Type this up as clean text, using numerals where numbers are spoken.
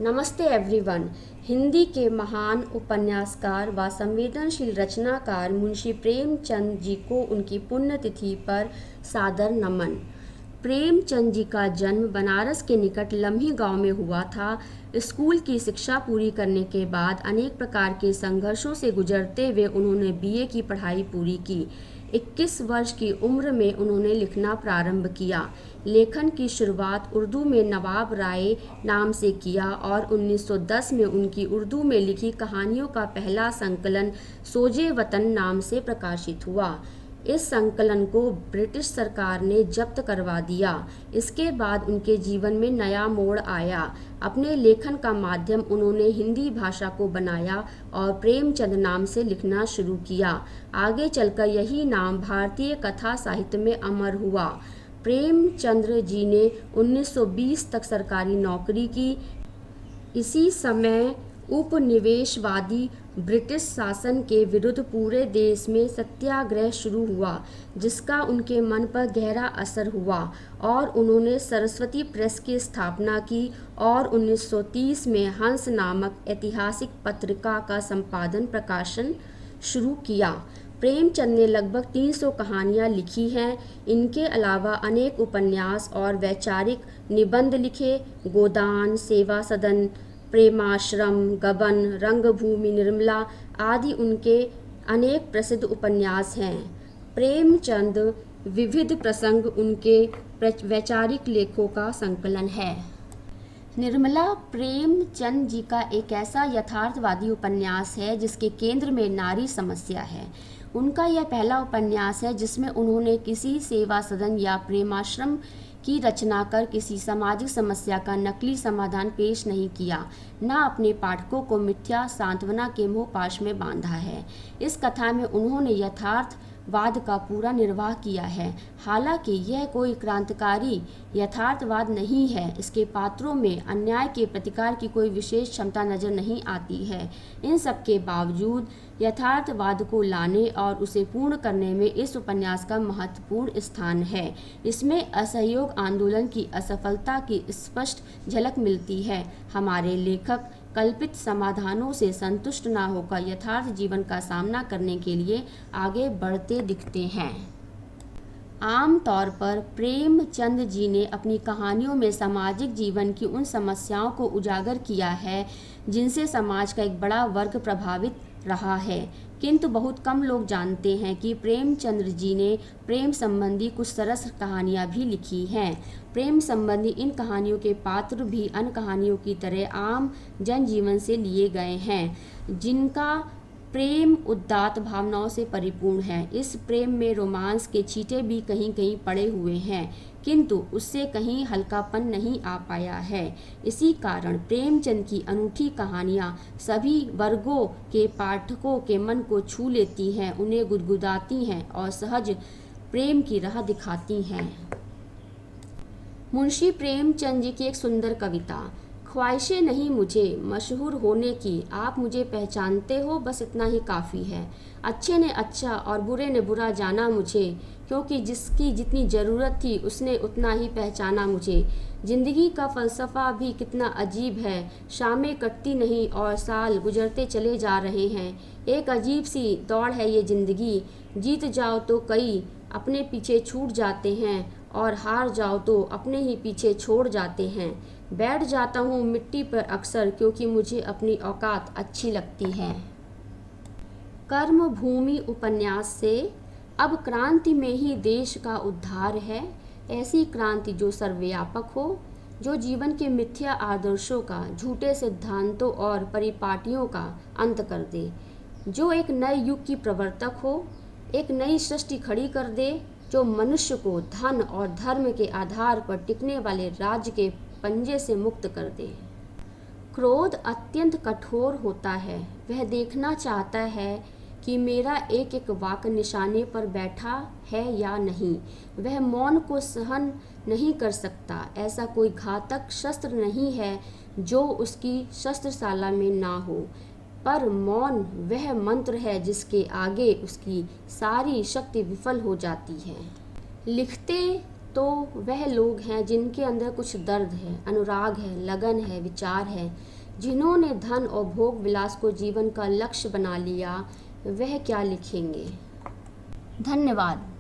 नमस्ते एवरीवन। हिंदी के महान उपन्यासकार व संवेदनशील रचनाकार मुंशी प्रेमचंद जी को उनकी पुण्यतिथि पर सादर नमन। प्रेमचंद जी का जन्म बनारस के निकट लम्ही गांव में हुआ था। स्कूल की शिक्षा पूरी करने के बाद अनेक प्रकार के संघर्षों से गुजरते हुए उन्होंने बीए की पढ़ाई पूरी की। 21 वर्ष की उम्र में उन्होंने लिखना प्रारंभ किया। लेखन की शुरुआत उर्दू में नवाब राय नाम से किया और 1910 में उनकी उर्दू में लिखी कहानियों का पहला संकलन सोजे वतन नाम से प्रकाशित हुआ। इस संकलन को ब्रिटिश सरकार ने जब्त करवा दिया। इसके बाद उनके जीवन में नया मोड़ आया। अपने लेखन का माध्यम उन्होंने हिंदी भाषा को बनाया और प्रेमचंद नाम से लिखना शुरू किया। आगे चलकर यही नाम भारतीय कथा साहित्य में अमर हुआ। प्रेमचंद्र जी ने 1920 तक सरकारी नौकरी की। इसी समय उपनिवेशवादी ब्रिटिश शासन के विरुद्ध पूरे देश में सत्याग्रह शुरू हुआ, जिसका उनके मन पर गहरा असर हुआ और उन्होंने सरस्वती प्रेस की स्थापना की और 1930 में हंस नामक ऐतिहासिक पत्रिका का संपादन प्रकाशन शुरू किया। प्रेमचंद ने लगभग 300 कहानियाँ लिखी हैं। इनके अलावा अनेक उपन्यास और वैचारिक निबंध लिखे। गोदान, सेवा सदन, प्रेमाश्रम, गबन, रंगभूमि निर्मला आदि उनके अनेक प्रसिद्ध उपन्यास हैं। प्रेमचंद विविध प्रसंग उनके वैचारिक लेखों का संकलन है। निर्मला प्रेमचंद जी का एक ऐसा यथार्थवादी उपन्यास है जिसके केंद्र में नारी समस्या है। उनका यह पहला उपन्यास है जिसमें उन्होंने किसी सेवा सदन या प्रेमाश्रम की रचना कर किसी सामाजिक समस्या का नकली समाधान पेश नहीं किया, न अपने पाठकों को मिथ्या सांत्वना के मोहपाश में बांधा है। इस कथा में उन्होंने यथार्थवाद का पूरा निर्वाह किया है। हालांकि यह कोई क्रांतिकारी यथार्थवाद नहीं है। इसके पात्रों में अन्याय के प्रतिकार की कोई विशेष क्षमता नजर नहीं आती है। इन सब के बावजूद यथार्थवाद को लाने और उसे पूर्ण करने में इस उपन्यास का महत्वपूर्ण स्थान है। इसमें असहयोग आंदोलन की असफलता की स्पष्ट झलक मिलती है। हमारे लेखक कल्पित समाधानों से संतुष्ट न होकर यथार्थ जीवन का सामना करने के लिए आगे बढ़ते दिखते हैं। आम तौर पर प्रेमचंद जी ने अपनी कहानियों में सामाजिक जीवन की उन समस्याओं को उजागर किया है जिनसे समाज का एक बड़ा वर्ग प्रभावित रहा है, किंतु बहुत कम लोग जानते हैं कि प्रेमचंद्र जी ने प्रेम संबंधी कुछ सरस कहानियाँ भी लिखी हैं। प्रेम संबंधी इन कहानियों के पात्र भी अन्य कहानियों की तरह आम जनजीवन से लिए गए हैं, जिनका प्रेम उदात्त भावनाओं से परिपूर्ण है। इस प्रेम में रोमांस के छींटे भी कहीं कहीं पड़े हुए हैं, किंतु उससे कहीं हल्कापन नहीं आ पाया है। इसी कारण प्रेमचंद की अनूठी कहानियाँ सभी वर्गों के पाठकों के मन को छू लेती हैं, उन्हें गुदगुदाती हैं और सहज प्रेम की राह दिखाती हैं। मुंशी प्रेमचंद जी की एक सुंदर कविता। ख्वाहिशें नहीं मुझे मशहूर होने की, आप मुझे पहचानते हो, बस इतना ही काफ़ी है। अच्छे ने अच्छा और बुरे ने बुरा जाना मुझे, क्योंकि जिसकी जितनी ज़रूरत थी उसने उतना ही पहचाना मुझे। ज़िंदगी का फ़लसफ़ा भी कितना अजीब है, शामें कटती नहीं और साल गुजरते चले जा रहे हैं। एक अजीब सी दौड़ है ये ज़िंदगी, जीत जाओ तो कई अपने पीछे छूट जाते हैं और हार जाओ तो अपने ही पीछे छोड़ जाते हैं। बैठ जाता हूँ मिट्टी पर अक्सर, क्योंकि मुझे अपनी औकात अच्छी लगती है। कर्मभूमि उपन्यास से अब क्रांति में ही देश का उद्धार है। ऐसी क्रांति जो सर्वव्यापक हो, जो जीवन के मिथ्या आदर्शों का, झूठे सिद्धांतों और परिपाटियों का अंत कर दे, जो एक नए युग की प्रवर्तक हो, एक नई सृष्टि खड़ी कर दे, जो मनुष्य को धन और धर्म के आधार पर टिकने वाले राज्य के पंजे से मुक्त कर दे। क्रोध अत्यंत कठोर होता है। वह देखना चाहता है कि मेरा एक एक वाक निशाने पर बैठा है या नहीं। वह मौन को सहन नहीं कर सकता। ऐसा कोई घातक शस्त्र नहीं है जो उसकी शस्त्रशाला में ना हो, पर मौन वह मंत्र है जिसके आगे उसकी सारी शक्ति विफल हो जाती है। लिखते तो वह लोग हैं जिनके अंदर कुछ दर्द है, अनुराग है, लगन है, विचार है, जिन्होंने धन और भोग विलास को जीवन का लक्ष्य बना लिया, वह क्या लिखेंगे। धन्यवाद।